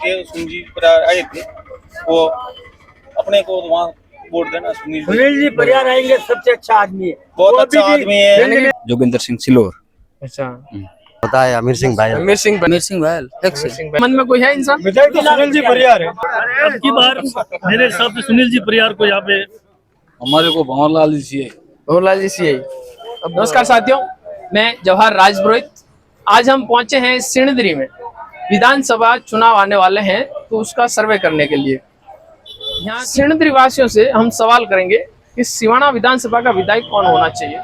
के सुनील जी परियार आए थे, वो अपने को वहाँ वोट देना। सुनील जी परियार आएंगे, सबसे अच्छा आदमी है, बहुत अच्छा आदमी है। जोगिंदर सिंह सिलोर। अच्छा, पता है अमीर सिंह भाई। अमीर सिंह भाई। मन में कोई है इंसान? विधायक तो सुनील जी परियार है। अब की बार मेरे हिसाब से सुनील जी परियार को यहाँ पे हमारे को भंवरलाल जी चाहिए। भंवरलाल जी सीआई। नमस्कार साथियों, मैं जवाहर राजपुरोहित। आज हम पहुंचे हैं सिणधरी में। विधानसभा चुनाव आने वाले हैं तो उसका सर्वे करने के लिए यहाँ सिणधरी वासियों से हम सवाल करेंगे कि सिवाना विधानसभा का विधायक कौन होना चाहिए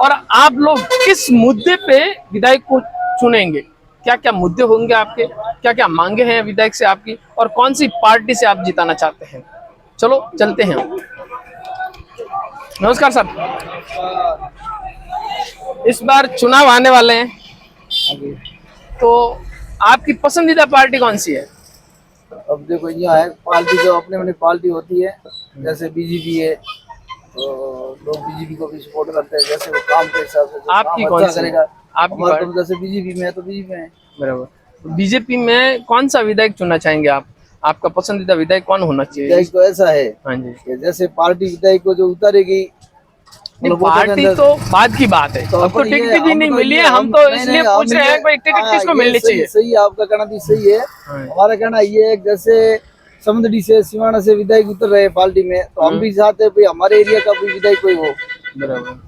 और आप लोग किस मुद्दे पे विधायक को चुनेंगे। क्या क्या मुद्दे होंगे आपके, क्या क्या मांगे हैं विधायक से आपकी, और कौन सी पार्टी से आप जिताना चाहते हैं। चलो चलते हैं। नमस्कार सर, इस बार चुनाव आने वाले हैं तो आपकी पसंदीदा पार्टी कौन सी है? अब देखो यहाँ है पार्टी, जो अपनी अपनी पार्टी होती है, जैसे बीजेपी है तो लोग बीजेपी को भी सपोर्ट करते हैं, जैसे वो काम के हिसाब से आपकी कौन सी करेगा। आपकी पार्टी? तो जैसे बीजेपी में है तो बीजेपी में। बराबर। बीजेपी में कौन सा विधायक चुनना चाहेंगे आप? आपका पसंदीदा विधायक कौन होना चाहिए? विधायक तो ऐसा है हाँ जी, कि जैसे पार्टी विधायक को जो उतारेगी, पार्टी तो बाद की बात है। तो आपको टिकट भी नहीं मिली है, हम तो इसलिए पूछ रहे हैं कि टिकट किसको मिलनी चाहिए। सही है, आपका कहना भी सही है। हमारा कहना ये है, जैसे समुद्री से सिवाना से विधायक उतर रहे हैं पार्टी में, तो हम भी चाहते हैं भाई हमारे एरिया का भी विधायक कोई हो। बराबर।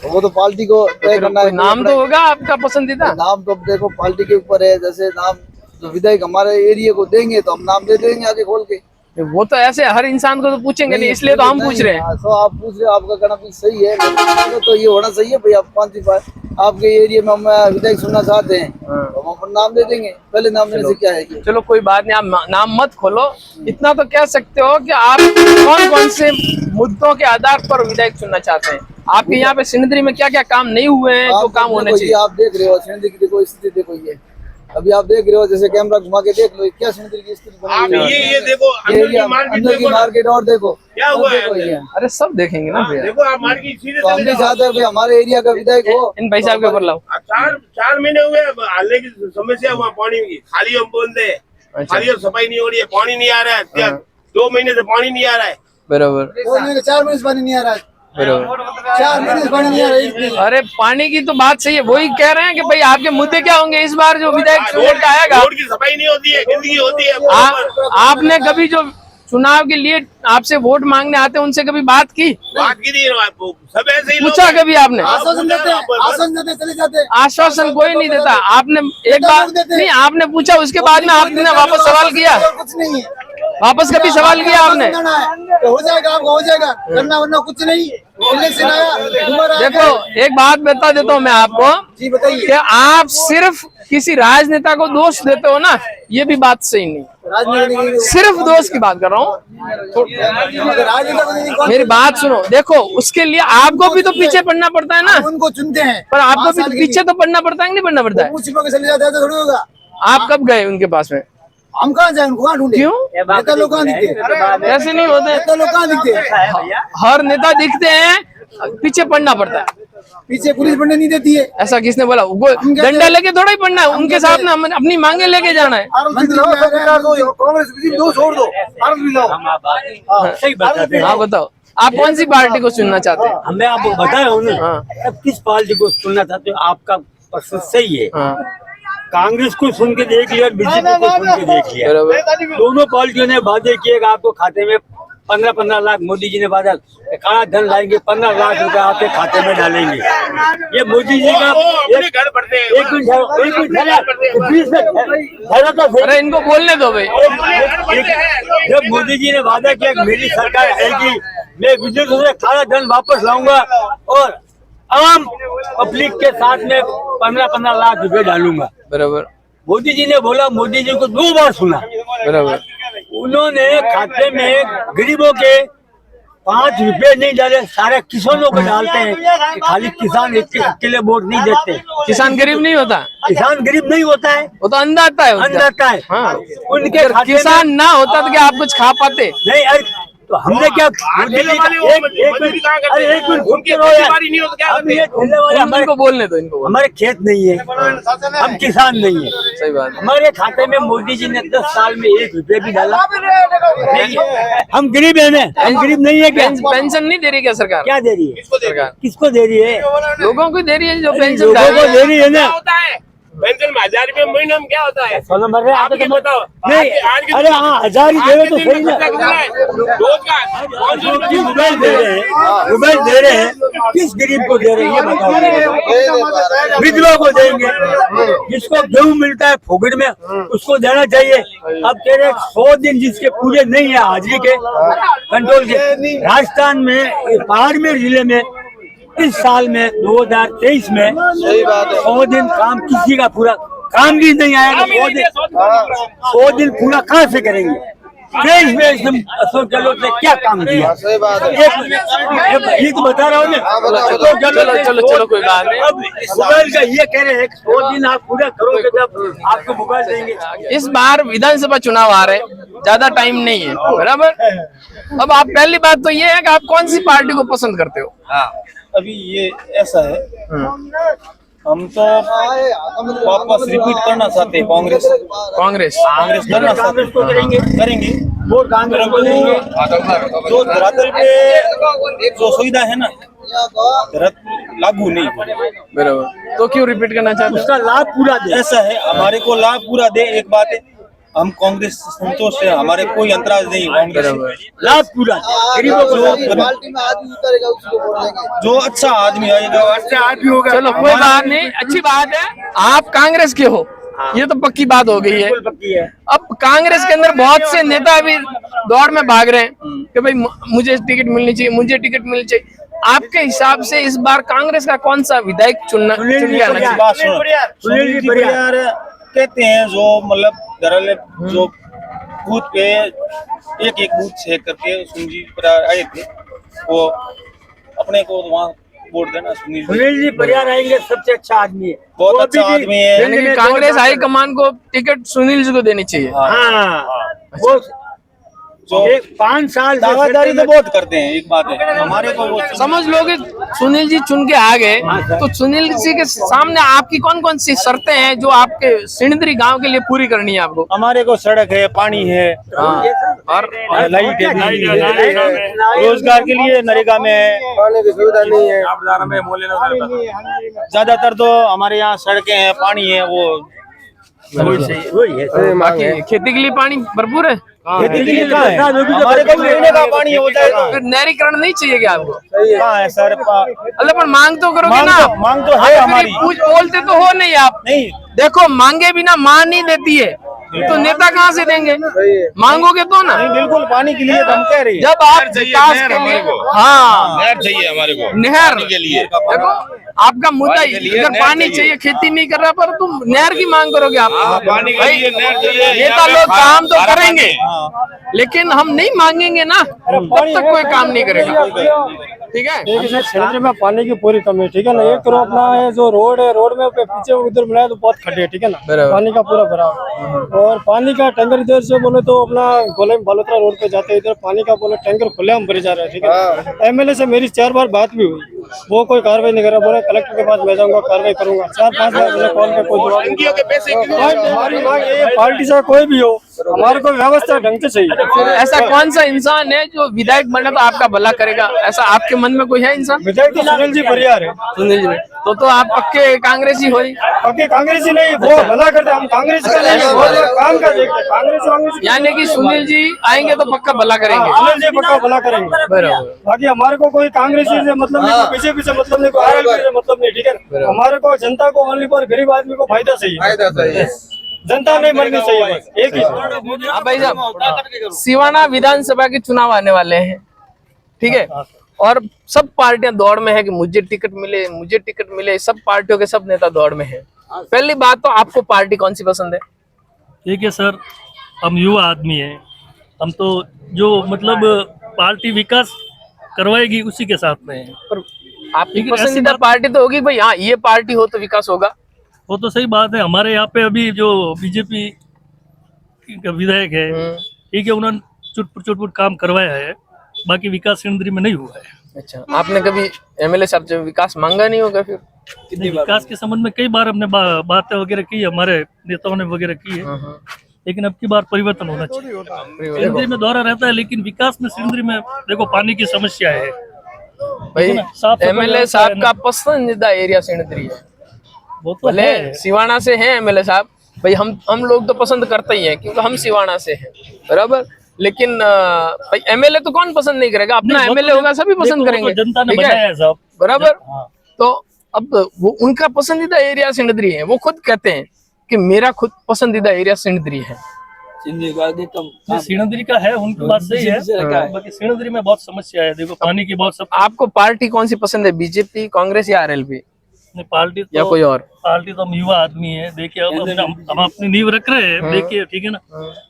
तो वो तो पार्टी को तय करना है। नाम तो होगा आपका पसंदीदा? नाम तो देखो पार्टी के ऊपर है, जैसे नाम जो विधायक हमारे एरिया को देंगे तो हम नाम दे देंगे आगे खोल के। वो तो ऐसे हर इंसान को तो पूछेंगे नहीं, इसलिए तो हम पूछ रहे हैं। तो आप पूछ रहे हो, आपका कहना भी सही है, तो ये होना चाहिए भाई। आप कौन सी बात आपके एरिया में हम विधायक सुनना चाहते हैं तो हम अपन नाम दे देंगे। पहले नाम देने से क्या है कि चलो कोई बात नहीं, आप नाम मत खोलो। इतना तो कह सकते हो कि आप कौन कौन से मुद्दों के आधार पर विधायक चुनना चाहते हैं। आपके यहाँ पे सिणधरी में क्या क्या काम नहीं हुए हैं जो काम होने चाहिए? आप देख रहे हो सिणधरी की देखो स्थिति, देखो ये अभी आप देख रहे हो, जैसे कैमरा घुमा के देख लो क्या सिणधरी की स्थिति बनी हुई है। ये देखो अंदर की मार्केट और देखो क्या हुआ है। अरे सब देखेंगे ना भैया। देखो आप मार्केट सीधे तो हम भी चाहते हैं हमारे एरिया का विधायक हो। इन भाई साहब के ऊपर लाओ। 4 महीने हुए हालने की समस्या हुआ पानी की, खाली हम बोलते हैं खाली और सफाई नहीं हो रही है, पानी नहीं आ रहा है। 2 महीने से पानी नहीं आ रहा है। बराबर। 4 महीने से पानी नहीं आ रहा है। 4 महीने से पानी नहीं आ रहा है। अरे पानी की तो बात सही है, वही कह रहे हैं कि भाई आपके मुद्दे क्या होंगे इस बार जो विधायक वोट का आएगा। रोड की सफाई नहीं होती है, गंदगी होती है। आपने कभी जो चुनाव के लिए आपसे वोट मांगने आते हैं उनसे कभी बात की नहीं, सब ऐसे ही पूछा कभी आपने? आश्वासन देते चले जाते। आश्वासन कोई नहीं देता। आपने एक बार नहीं, आपने पूछा उसके बाद में आपने वापस सवाल किया? कुछ नहीं है, वापस कभी सवाल किया आपने? तो हो जाएगा, आपका हो जाएगा, करना वरना कुछ नहीं। इलेक्शन आया, देखो एक बात बता देता हूँ मैं आपको जी बताइए। कि आप सिर्फ किसी राजनेता को दोष देते हो ना, ये भी बात सही नहीं। सिर्फ दोष की बात कर रहा हूँ, मेरी बात सुनो। देखो उसके लिए आपको भी तो पीछे पड़ना पड़ता है ना, उनको चुनते हैं पर आपको भी तो पीछे तो पड़ना पड़ता है कि नहीं पड़ना पड़ता है? चले जाते हैं तो थोड़ी होगा। आप कब गए उनके पास में? हम कहाँ जाए, उनको कहाँ ढूंढे? क्यों? नेता लोग कहाँ दिखते? ऐसे नहीं होते। नेता लोग कहाँ दिखते? हर नेता दिखते हैं, पीछे पड़ना पड़ता है। पीछे पुलिस पढ़ने नहीं देती है। ऐसा किसने बोला? डंडा लेके थोड़ा ही पड़ना है, उनके साथ ना अपनी मांगे लेके जाना है। दो छोड़ दो। हाँ बताओ, आप कौन सी पार्टी को चुनना चाहते हैं? हमें आपको बता रहा हूँ ना, अब किस पार्टी को चुनना चाहते हो? आपका पसंद सही है। कांग्रेस को सुन के देख लिया और बीजेपी को सुन के देख लिया। दोनों पार्टियों ने वादे किए कि आपको खाते में 15-15 लाख, मोदी जी ने वादा काला धन लाएंगे, 15 लाख रुपए आपके खाते में डालेंगे। ये मोदी जी का अरे इनको बोलने दो भाई। जब मोदी जी ने वादा किया कि मेरी सरकार आएगी, मैं विदेशों से काला धन वापस लाऊंगा और आम पब्लिक के साथ में 15-15 लाख रुपए डालूंगा। बराबर। मोदी जी ने बोला, मोदी जी को 2 बार सुना। बराबर। उन्होंने खाते में गरीबों के 5 रुपए नहीं डाले, सारे किसानों को डालते हैं। खाली किसान अकेले वोट नहीं देते। किसान गरीब नहीं होता? किसान गरीब नहीं होता है, वो तो अन्नदाता है। अन्नदाता है। हाँ। उनके किसान ना होता तो क्या आप कुछ खा पाते? नहीं, तो हमने क्या आगे वाले वो मजदूरी कहाँ करते अरे हैं? एक मिनट उनकी खेती-बाड़ी नहीं हो तो क्या हम करते ये हैं? ठेले वाले इनको बोलने दो, इनको बोलने हमारे खेत नहीं है, हम किसान नहीं है। दो। सही बात है। हमारे खाते में मोदी जी ने 10 साल में 1 रुपये भी डाला नहीं है। हम गरीब है ना, हम गरीब नहीं है क्या? पेंशन नहीं दे रही क्या सरकार? क्या दे रही है? किसको देगा? किसको दे रही है? लोगों को दे रही है, जो पेंशन लोगों को दे रही है क्या ना। होता है पेंशन में 1000 रुपये महीने में क्या होता है? चलो मर रहे आप ये बताओ। नहीं, आज के अरे हाँ 1000 ही दे रहे तो सही ना। रोजगार मोबाइल दे रहे हैं, मोबाइल दे रहे हैं, किस गरीब को दे रहे हैं ये बताओ? विधवा को देंगे, जिसको गेहूं मिलता है फोकट में उसको देना चाहिए। अब कह रहे 100 दिन जिसके पूरे नहीं है हाजिरी के कंट्रोल के। राजस्थान में बाड़मेर जिले में इस साल में 2023 में 100 दिन काम किसी का पूरा काम भी नहीं आया। 100 दिन पूरा कहाँ से करेंगे? देश में एकदम अशोक गहलोत ने क्या काम किया? ये तो बता रहा हूँ ना। अशोक गहलोत चलो कोई बात नहीं। अब मोबाइल का ये कह रहे हैं 100 दिन आप पूरा करोगे तब आपको मोबाइल देंगे। इस बार विधानसभा चुनाव आ रहे हैं, ज्यादा टाइम नहीं है, बराबर। अब आप पहली बात तो ये है कि आप कौन सी पार्टी को पसंद करते हो? अभी ये ऐसा है, हम तो वापस रिपीट करना चाहते हैं कांग्रेस कांग्रेस करना चाहते हैं। को करेंगे वोट कांग्रेस को देंगे। जो धरातल पे जो सुविधा है ना लागू नहीं हुई। बराबर, तो क्यों रिपीट करना चाहते हो? उसका लाभ पूरा दे। ऐसा है हमारे को लाभ पूरा दे। एक बात है, हम कांग्रेस संतोष है, हमारे कोई अंतराज नहीं कांग्रेस से। लाभ पूरा दे। गरीबों को लाभ पूरा। पार्टी में आदमी उतरेगा उसको वोट देंगे। जो अच्छा आदमी आएगा अच्छा आदमी होगा। चलो कोई बात नहीं, अच्छी बात है। आप कांग्रेस के हो, ये तो पक्की बात हो गई है। पक्की है। अब कांग्रेस के अंदर बहुत से नेता अभी दौड़ में भाग रहे हैं कि भाई मुझे टिकट मिलनी चाहिए, मुझे टिकट मिलनी चाहिए। आपके हिसाब से इस बार कांग्रेस का कौन सा विधायक चुन के आना चाहिए? बात सुनो, सुनील जी परियार कहते हैं जो मतलब दरअसल जो बूथ पे एक बूथ से करके सुनील जी परियार आए थे, वो अपने को वहाँ वोट देना। सुनील जी परियार आएंगे, सबसे अच्छा आदमी है, बहुत अच्छा आदमी है। यानी कि कांग्रेस हाईकमान को टिकट सुनील जी को देनी चाहिए। हाँ वो जो 5 साल दावेदारी तो बहुत करते हैं। एक बात है हमारे को वो समझ लो कि सुनील जी चुन के आ गए, तो सुनील जी के सामने आपकी कौन कौन सी शर्तें हैं जो आपके सिणधरी गांव के लिए पूरी करनी है आपको? हमारे को सड़क है, पानी है, और लाइट है, बिजली है, रोजगार के लिए नरेगा में है, पानी की सुविधा नहीं है। ज्यादातर तो हमारे यहाँ सड़कें हैं, पानी है, वो वही है। बाकी खेती के लिए पानी भरपूर है। खेती के लिए कहाँ है? हमारे को पीने का पानी है, वो चाहे तो फिर नहरीकरण नहीं चाहिए क्या आपको? कहाँ है सर? अल्लाह पर मांग तो करोगे ना। मांग तो है हमारी। कुछ बोलते तो हो नहीं आप। नहीं देखो मांगे बिना मां नहीं देती है, तो नेता कहाँ से देंगे? मांगोगे तो ना। नहीं, बिल्कुल पानी के लिए तो हम कह रहे हैं। जब आप विकास के लिए, हाँ नहर चाहिए हमारे को नहर के लिए। देखो आपका मुद्दा अगर पानी चाहिए, खेती नहीं कर रहा, पर तुम नहर की मांग करोगे आप? पानी के भाई लिए नहर चाहिए। नेता लोग काम तो करेंगे, लेकिन हम नहीं मांगेंगे ना, तब तक कोई काम नहीं करेगा। ठीक है, क्षेत्र में पानी की पूरी कमी है, ठीक है ना। एक तरफ अपना है जो रोड है, रोड में पीछे उधर बनाया तो बहुत खड्डे, ठीक है ना, पानी का पूरा भराव। और पानी का टैंकर इधर से बोले तो अपना गोले बालोतरा रोड पे जाते, इधर पानी का बोले टैंकर खुले हम भरे जा रहे हैं, ठीक है। एमएलए से मेरी 4 बार बात भी हुई, वो कोई कार्रवाई नहीं कर रहा। बोले कलेक्टर के पास मैं जाऊंगा, कार्रवाई करूंगा। 4-5 बार मैंने कॉल पे कोई जवाब नहीं एनजीओ के पैसे दिया। हमारी मांग ये पार्टी से कोई भी हो, हमारे को व्यवस्था ढंग से चाहिए। ऐसा कौन सा इंसान है जो विधायक बने तो आपका भला करेगा? ऐसा आपके मन में कोई है इंसान? विधायक तो सुनील जी परियार है। सुनील जी, तो आप पक्के कांग्रेसी हो? पक्के कांग्रेसी नहीं, वो भला करते, हम कांग्रेस का नहीं, वो काम का देखते हैं। कांग्रेस यानी कि सुनील जी आएंगे तो पक्का भला करेंगे। सुनील जी पक्का भला करेंगे। बराबर। बाकी हमारे को कोई कांग्रेसी से मतलब नहीं, बीजेपी से मतलब नहीं, कोई आरएलपी से मतलब नहीं, ठीक है। हमारे को जनता को ओनली पर गरीब आदमी को फायदा चाहिए, जनता नहीं मरनी चाहिए, बस एक ही। भाई साहब, सिवाना विधानसभा के चुनाव आने वाले हैं, ठीक है, और सब पार्टियां दौड़ में है कि मुझे टिकट मिले, मुझे टिकट मिले। सब पार्टियों के सब नेता दौड़ में है। पहली बात तो आपको पार्टी कौन सी पसंद है? ठीक है सर, हम युवा आदमी हैं, हम तो जो मतलब पार्टी विकास करवाएगी उसी के साथ में हैं। पर आपकी पसंदीदा पार्टी तो होगी भाई, हाँ ये पार्टी हो तो विकास होगा। वो तो सही बात है। हमारे यहाँ पे अभी जो बीजेपी का विधायक है, ठीक है, उन्होंने चुटपुट काम करवाया है, बाकी विकास सिंदरी में नहीं हुआ है। अच्छा, आपने कभी एमएलए साहब से विकास मांगा नहीं होगा फिर? नहीं, विकास के संबंध में कई बार हमने बातें वगैरह की, हमारे नेताओं ने वगैरह की है, लेकिन अब की बार परिवर्तन होना चाहिए। सिंदरी में दौरा रहता है, लेकिन विकास में सिंदरी में देखो पानी की समस्या है भाई। साफ एमएलए साहब का पसंदीदा एरिया सिंदरी है, वो तो भले है। सिवाना से हैं एमएलए साहब, भाई हम लोग तो पसंद करते ही हैं क्योंकि हम सिवाना से हैं, बराबर। लेकिन भाई एमएलए तो कौन पसंद नहीं करेगा, अपना नहीं, वो एमएलए तो होगा सभी पसंद देखो, वो करेंगे, तो जनता ने ठीक है? बनाया है साहब, बराबर। हाँ। तो अब वो उनका पसंदीदा एरिया सिंदरी है, वो खुद कहते हैं कि मेरा खुद पसंदीदा एरिया सिंदरी है। सिंदरी का है, उनकी बात सही है, बाकी सिंदरी में बहुत समस्या है, देखो पानी की बहुत सब। आपको पार्टी कौन सी पसंद है, बीजेपी, कांग्रेस या आरएलपी पार्टी या कोई और? पार्टी तो हम युवा आदमी है, देखिए अब हम अपनी नींव रख रहे हैं, देखिए ठीक है ना,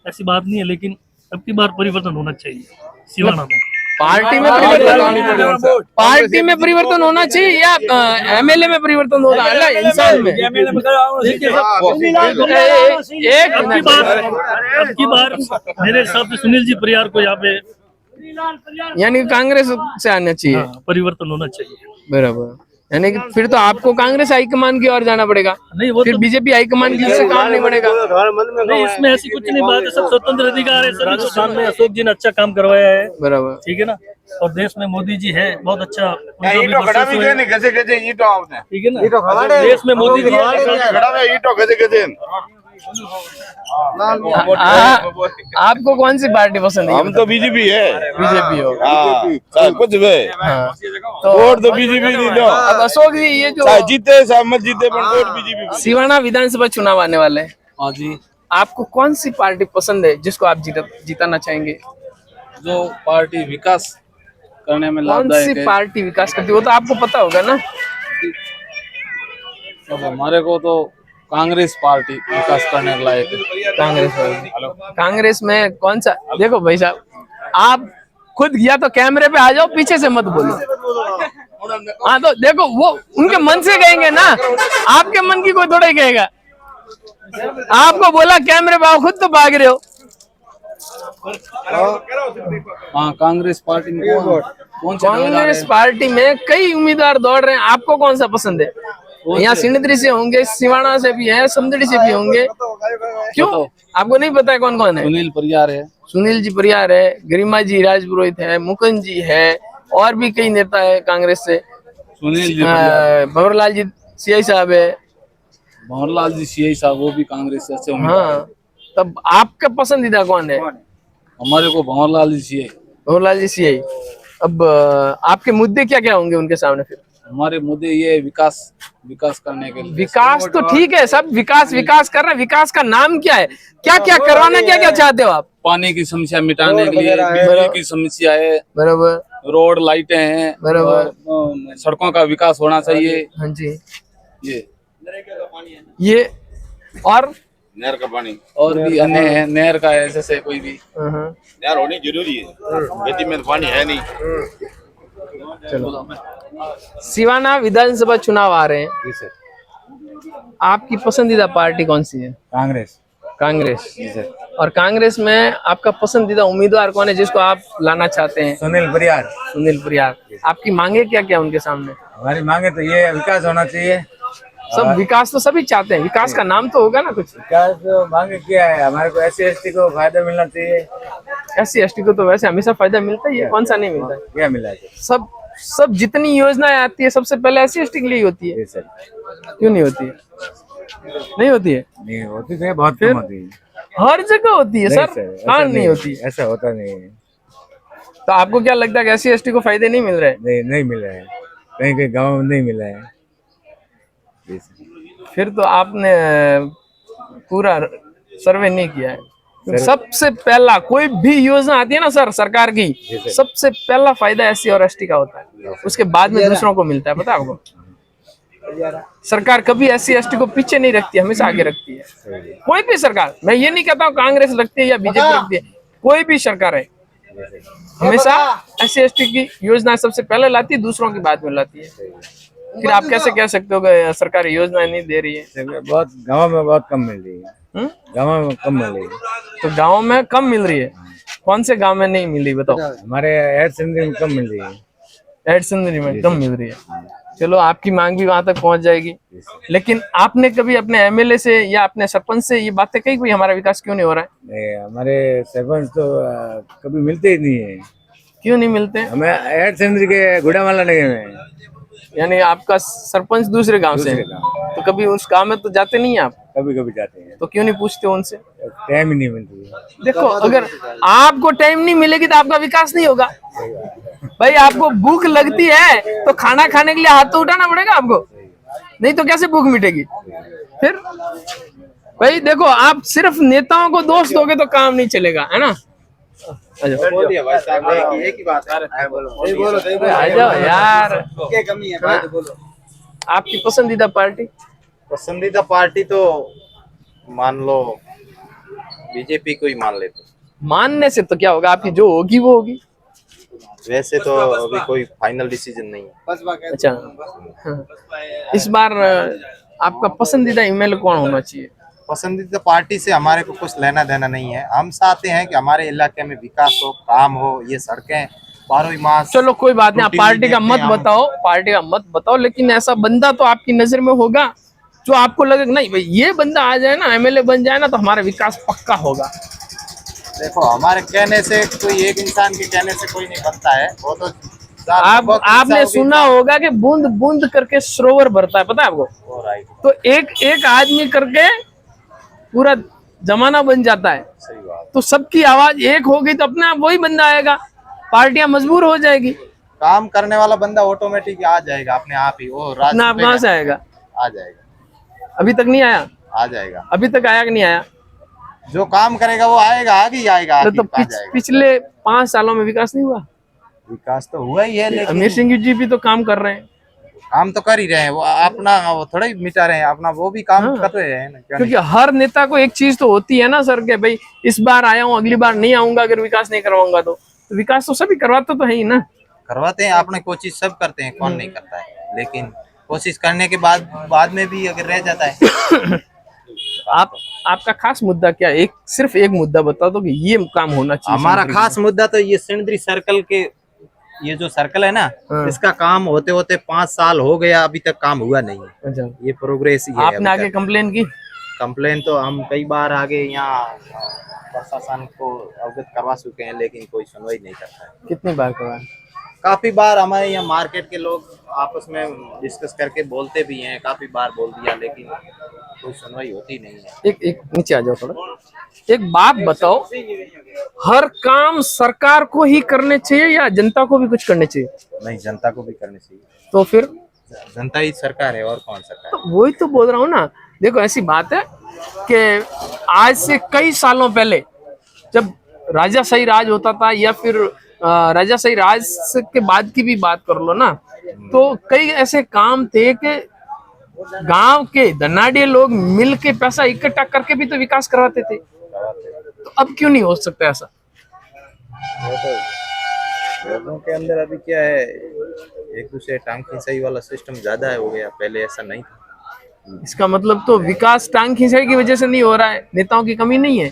ऐसी बात नहीं है, लेकिन अब की बार परिवर्तन होना चाहिए सिवाना में। पार्टी में परिवर्तन होना चाहिए या एमएलए में परिवर्तन होना है, इंसान में? अब की बार मेरे हिसाब से सुनील जी परियार को यहाँ पे यानी कांग्रेस से आना चाहिए, परिवर्तन होना चाहिए, बराबर। यानी कि फिर तो आपको कांग्रेस हाईकमान की ओर जाना पड़ेगा, नहीं वो फिर तो बीजेपी हाईकमान की से काम नहीं बढ़ेगा। नहीं, इसमें ऐसी कुछ नहीं बात है, सब स्वतंत्र अधिकार है। राजस्थान में अशोक जी ने अच्छा काम करवाया है, बराबर, ठीक है ना, और देश में मोदी जी है, बहुत अच्छा उनका भी ईटो खड़ा भी वर्चस्व है, नहीं कैसे कैसे ईटो आपने ठीक है ना, देश में मोदी जी है। खड़ा में ईटो कैसे कैसे आपको कौन सी पार्टी पसंद है? हम तो बीजेपी है। बीजेपी हो? हाँ, कुछ भी वोट तो बीजेपी नहीं दो। अब अशोक जी ये जो चाहे जीते चाहे मत जीते पर वोट बीजेपी। सिवाना विधानसभा चुनाव आने वाले हैं, हाँ जी, आपको कौन सी पार्टी पसंद है जिसको आप जिताना चाहेंगे? जो पार्टी विकास करने में कौन लाभदायक सी है, पार्टी विकास करती है वो तो आपको पता होगा ना। अब हमारे को तो कांग्रेस पार्टी विकास करने के लायक है। कांग्रेस में कौन सा? देखो भाई साहब, आप खुद या तो कैमरे पे आ जाओ, पीछे से मत बोलो। हाँ तो देखो, वो उनके मन से कहेंगे ना, आपके मन की कोई थोड़ा ही कहेगा। आपको बोला कैमरे पे आओ, खुद तो भाग रहे हो। हाँ, कांग्रेस पार्टी में कौन से कांग्रेस पार्टी में कई उम्मीदवार दौड़ रहे हैं, आपको कौन सा पसंद है? यहाँ सिंदरी से होंगे, सिवाना से भी है, समदड़ी से भी होंगे, क्यों आपको नहीं पता है कौन कौन है? सुनील परियार है, सुनील जी परियार है, गरिमा जी राजपुरोहित है, मुकुंद जी है, और भी कई नेता है कांग्रेस से। सुनील जी भंवरलाल जी सीआई साहब है, भंवरलाल जी सीआई साहब, वो भी कांग्रेस से होंगे। हाँ, तब आपका पसंदीदा कौन है? हमारे को भंवरलाल जी सीआई। भंवरलाल जी सीआई। अब आपके मुद्दे क्या क्या होंगे उनके सामने? फिर हमारे मुद्दे ये विकास करने के लिए। विकास तो ठीक है, सब विकास कर रहे हैं, विकास का नाम क्या है, क्या क्या करवाना, क्या क्या चाहते हो आप? पानी की समस्या मिटाने के लिए, बिजली की समस्या है, बराबर, रोड लाइटें हैं, बराबर, सड़कों का विकास होना चाहिए। हाँ जी, ये और नहर का पानी और भी अन्य है, नहर का है, जैसे कोई भी नहर होनी जरूरी है, खेती में तो पानी है नहीं। सिवाना विधानसभा चुनाव आ रहे हैं, आपकी पसंदीदा पार्टी कौन सी है? कांग्रेस। और कांग्रेस में आपका पसंदीदा उम्मीदवार कौन है जिसको आप लाना चाहते हैं? सुनील परियार। आपकी मांगे क्या क्या उनके सामने? हमारी मांगे तो ये विकास होना चाहिए। सब विकास तो सभी चाहते हैं, विकास का नाम तो होगा ना कुछ। विकास मांगे क्या है, हमारे को SC/ST को फायदा मिलना चाहिए। SC/ST को तो वैसे हमेशा फायदा मिलता ही है, कौन सा नहीं मिलता है? क्या मिला है? सब जितनी योजनाएं आती है सबसे पहले SC/ST के लिए होती है। क्यों नहीं होती है? नहीं होती है? नहीं होती तो बहुत कम होती है, हर जगह होती है सर, कहाँ नहीं होती? ऐसा होता नहीं है। तो आपको क्या लगता है कि SC/ST को फायदे नहीं मिल रहे? नहीं मिला है, कहीं कहीं गाँव में नहीं मिला है। फिर तो आपने पूरा सर्वे नहीं किया है। सबसे पहला कोई भी योजना आती है ना सर सरकार की, सबसे पहला फायदा SC और ST का होता है, उसके बाद में दूसरों को मिलता है। पता है आपको? सरकार कभी SC/ST को पीछे नहीं रखती, हमेशा आगे रखती है। कोई भी सरकार, मैं ये नहीं कहता हूँ कांग्रेस रखती है या बीजेपी रखती है, कोई भी सरकार है हमेशा SC/ST की योजना सबसे पहले लाती है, दूसरों की बाद में लाती है। फिर आप कैसे कह सकते हो कि सरकार योजना नहीं दे रही है? बहुत गाँव में बहुत कम मिल रही है। गाँव में कम मिल रही है। तो गाँव में कम मिल रही है, कौन से गांव में नहीं मिली बताओ? हमारे एड सिंदरी में कम मिल रही है। एड सिंदरी में कम मिल रही है। चलो आपकी मांग भी वहां तक पहुंच जाएगी। लेकिन आपने कभी अपने एमएलए से या अपने सरपंच से ये बातें कही कोई हमारा विकास क्यों नहीं हो रहा है? नहीं, हमारे सरपंच तो कभी मिलते ही नहीं है। क्यों नहीं मिलते? हमें एड सिंदरी के गुड़ामाला नगर में। यानी आपका सरपंच दूसरे गांव से है, तो कभी उस गांव में तो जाते नहीं है आप? कभी कभी जाते हैं, तो क्यों नहीं पूछते उनसे? टाइम ही नहीं मिलती। देखो अगर आपको टाइम नहीं मिलेगी तो आपका विकास नहीं होगा। भाई आपको भूख लगती है तो खाना खाने के लिए हाथ तो उठाना पड़ेगा आपको, नहीं तो कैसे भूख मिटेगी फिर? भाई देखो आप सिर्फ नेताओं को दोष दोगे तो काम नहीं चलेगा, है ना? आ जाओ यार, आपकी पसंदीदा पार्टी? पसंदीदा पार्टी तो मान लो बीजेपी को ही मान लेते। मानने से तो क्या होगा, आपकी जो होगी वो होगी। वैसे तो अभी कोई फाइनल डिसीजन नहीं है। अच्छा हाँ। इस बार आपका पसंदीदा एमएलए कौन होना चाहिए? पसंदीदा पार्टी से हमारे को कुछ लेना देना नहीं है। हम चाहते हैं कि हमारे इलाके में विकास हो, काम हो, ये सड़कें 12 मास। चलो कोई बात नहीं, आप पार्टी का मत बताओ, पार्टी का मत बताओ, लेकिन ऐसा बंदा तो आपकी नजर में होगा जो आपको लगे नहीं भाई ये बंदा आ जाए ना, एमएलए बन जाए ना तो हमारा विकास पक्का होगा। देखो हमारे कहने से कोई एक इंसान के कहने से कोई नहीं बनता है, वो तो आपने सुना होगा कि बूंद बूंद करके सरोवर भरता है, पता है आपको? तो एक आदमी करके पूरा जमाना बन जाता है। सही बात। तो सबकी आवाज एक होगी तो अपने आप वही बंदा आएगा, पार्टियां मजबूर हो जाएगी। काम करने वाला बंदा ऑटोमेटिक आ जाएगा अपने आप ही। वो अपना कहाँ से आएगा? आ जाएगा। अभी तक नहीं आया? आ जाएगा। अभी तक आया कि नहीं आया? जो काम करेगा वो आएगा, आगे ही आएगा। तो पिछले 5 सालों में विकास नहीं हुआ? विकास तो हुआ ही है, लेकिन अमीर सिंह जी भी तो काम कर रहे हैं। काम तो कर ही रहे हैं, वो अपना वो थोड़ा ही मिटा रहे हैं, अपना वो भी काम कर रहे हैं ना। क्योंकि हर नेता को एक चीज तो होती है ना सर के भाई इस बार आया हूँ अगली बार नहीं आऊंगा अगर विकास नहीं करवाऊंगा तो विकास तो सभी करवाते तो है ही ना। करवाते हैं, अपने कोशिश सब करते हैं, कौन नहीं करता है, लेकिन कोशिश करने के बाद में भी अगर रह जाता है। आपका खास मुद्दा क्या है? सिर्फ एक मुद्दा बता दो कि ये काम होना चाहिए। हमारा खास मुद्दा तो ये सिंदरी सर्कल के, ये जो सर्कल है ना, इसका काम होते होते 5 साल हो गया, अभी तक काम हुआ नहीं है। अच्छा। ये प्रोग्रेस ही है। आपने आगे कंप्लेन की? कंप्लेन तो हम कई बार आगे यहाँ प्रशासन को अवगत करवा चुके हैं, लेकिन कोई सुनवाई नहीं करता है। कितनी बार करवाया? काफी बार हमारे यहाँ मार्केट के लोग आपस में डिस्कस करके बोलते भी हैं, काफी बार बोल दिया, लेकिन कोई सुनवाई होती नहीं है। एक नीचे आ जाओ थोड़ा। एक बात बताओ, हर काम सरकार को ही करने चाहिए या जनता को भी कुछ करने चाहिए? नहीं, जनता को भी करनी चाहिए। तो फिर जनता ही सरकार है, और कौन सरकार? तो वही तो बोल रहा हूँ ना। देखो ऐसी बात है कि आज से कई सालों पहले जब राजाशाही राज होता था या फिर राजाशाही राज के बाद की भी बात कर लो ना, तो कई ऐसे काम थे कि गांव के धनाढ़ी लोग मिल के पैसा इकट्ठा करके भी तो विकास करवाते थे। तो अब क्यों नहीं हो सकता ऐसा? लोगों के अंदर अभी क्या है, एक दूसरे टांग खिंचाई वाला सिस्टम ज्यादा हो गया, पहले ऐसा नहीं था। इसका मतलब तो विकास टांग खिंचाई की वजह से नहीं हो रहा है, नेताओं की कमी नहीं है।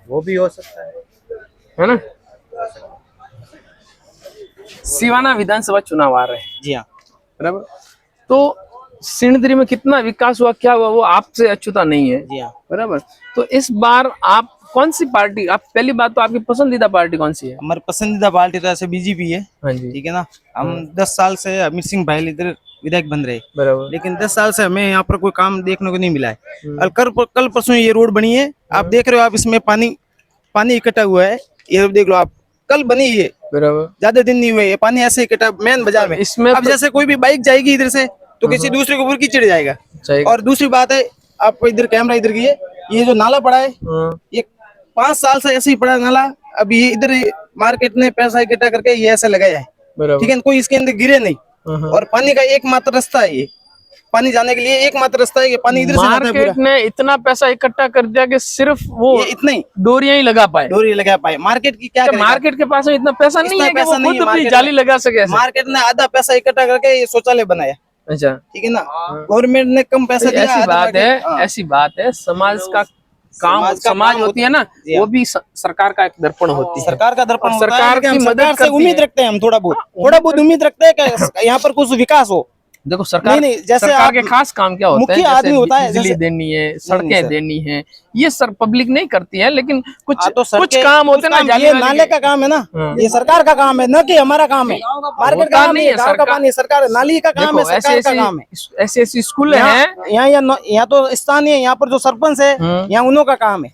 वो भी हो सकता है ना? सिवाना विधानसभा चुनाव आ रहे हैं। जी हाँ, बराबर। तो सिणधरी में कितना विकास हुआ, क्या हुआ, वो आपसे अछूता नहीं है। जी हाँ, बराबर। तो इस बार आप कौन सी पार्टी, आप पहली बात तो आपकी पसंदीदा पार्टी कौन सी है? हमारी पसंदीदा पार्टी तो ऐसे बीजेपी है। हाँ जी, ठीक है ना। हम 10 साल से अमीर सिंह भाई इधर विधायक बन रहे, बराबर। लेकिन 10 साल से हमें यहाँ पर कोई काम देखने को नहीं मिला है। और कल परसों ये रोड बनी है, आप देख रहे हो, आप इसमें पानी इकट्ठा हुआ है, ये देख लो आप, कल बनी है, बराबर। ज्यादा दिन नहीं हुए, ये पानी ऐसे इकट्ठा मेन बाजार में। इसमें अब जैसे कोई भी बाइक जाएगी इधर से तो किसी दूसरे के ऊपर कीचड़ जाएगा। और दूसरी बात है, आपको इधर कैमरा इधर की है, ये जो नाला पड़ा है ये 5 साल से ऐसे ही पड़ा नाला। अब ये इधर मार्केट ने पैसा इकट्ठा करके ये ऐसा लगाया है, ठीक है, कोई इसके अंदर गिरे नहीं। और पानी का एकमात्र रास्ता है, ये पानी जाने के लिए एकमात्र रास्ता है कि पानी इधर से जाता है। मार्केट ने इतना पैसा इकट्ठा कर दिया कि सिर्फ वो इतना ही डोरियां ही लगा पाए। मार्केट की क्या करेगा? मार्केट के पास में इतना पैसा नहीं है कि वो खुद अपनी जाली लगा सके। मार्केट ने आधा पैसा इकट्ठा करके ये शौचालय बनाया। अच्छा, ठीक है ना। गवर्नमेंट ने कम पैसा दिया। ऐसी बात है, ऐसी बात है, समाज का काम समाज होती है ना, वो भी सरकार का एक दर्पण होती है। सरकार का दर्पण होता है, सरकार लेकिन की हम मदद सरकार से करती उम्मीद है। रखते हैं, हम थोड़ा बहुत उम्मीद रखते हैं कि यहाँ पर कुछ विकास हो। देखो सरकार नहीं, जैसे सरकार आप के खास काम क्या होते हैं, मुख्य जैसे आदमी होता है, बिजली जैसे देनी है, नहीं, सड़कें सर। देनी है, ये सर पब्लिक नहीं करती है, लेकिन कुछ तो कुछ काम होते हैं ना, जाली ये वाली नाले के। का काम है ना, हाँ। ये सरकार का काम है, न कि हमारा काम है। मार्केट होता का काम नहीं नहीं है, है, गाँव का पानी सरकार, नाली का काम है, देखो सरकार का काम है। ऐसे ऐसे स्कूल हैं, यहाँ तो स्थानीय, यहाँ पर जो सरपंच है, यहाँ उन्हों का काम है।